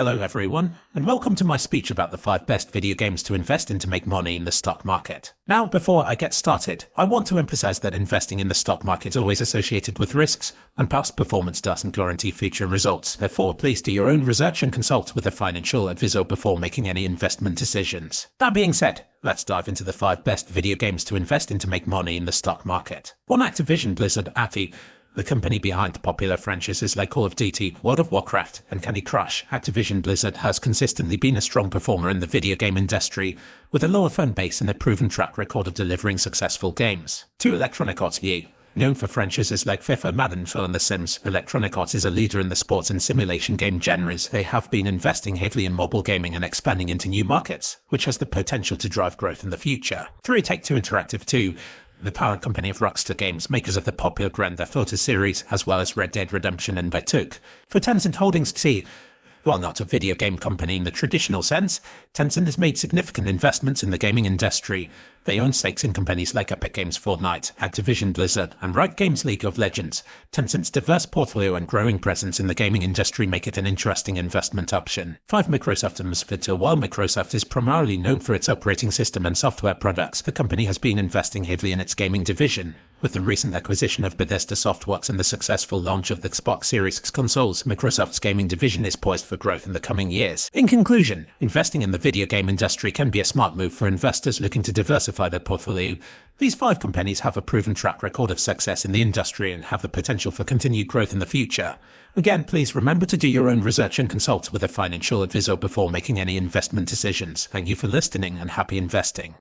Hello everyone, and welcome to my speech about the 5 best video games to invest in to make money in the stock market. Now, before I get started, I want to emphasize that investing in the stock market is always associated with risks, and past performance doesn't guarantee future results. Therefore, please do your own research and consult with a financial advisor before making any investment decisions. That being said, let's dive into the 5 best video games to invest in to make money in the stock market. 1. Activision Blizzard. The company behind popular franchises like Call of Duty, World of Warcraft, and Candy Crush. Activision Blizzard has consistently been a strong performer in the video game industry, with a lower fan base and a proven track record of delivering successful games. 2. Electronic Arts. Known for franchises like FIFA, Madden, and The Sims, Electronic Arts is a leader in the sports and simulation game genres. They have been investing heavily in mobile gaming and expanding into new markets, which has the potential to drive growth in the future. 3. Take-Two Interactive. The parent company of Rockstar Games, makers of the popular Grand Theft Auto series, as well as Red Dead Redemption and Batuk. For Tencent Holdings. While not a video game company in the traditional sense, Tencent has made significant investments in the gaming industry. They own stakes in companies like Epic Games Fortnite, Activision Blizzard, and Riot Games League of Legends. Tencent's diverse portfolio and growing presence in the gaming industry make it an interesting investment option. 5. Microsoft. While Microsoft is primarily known for its operating system and software products, the company has been investing heavily in its gaming division. With the recent acquisition of Bethesda Softworks and the successful launch of the Xbox Series X consoles, Microsoft's gaming division is poised for growth in the coming years. In conclusion, investing in the video game industry can be a smart move for investors looking to diversify their portfolio. These 5 companies have a proven track record of success in the industry and have the potential for continued growth in the future. Again, please remember to do your own research and consult with a financial advisor before making any investment decisions. Thank you for listening and happy investing.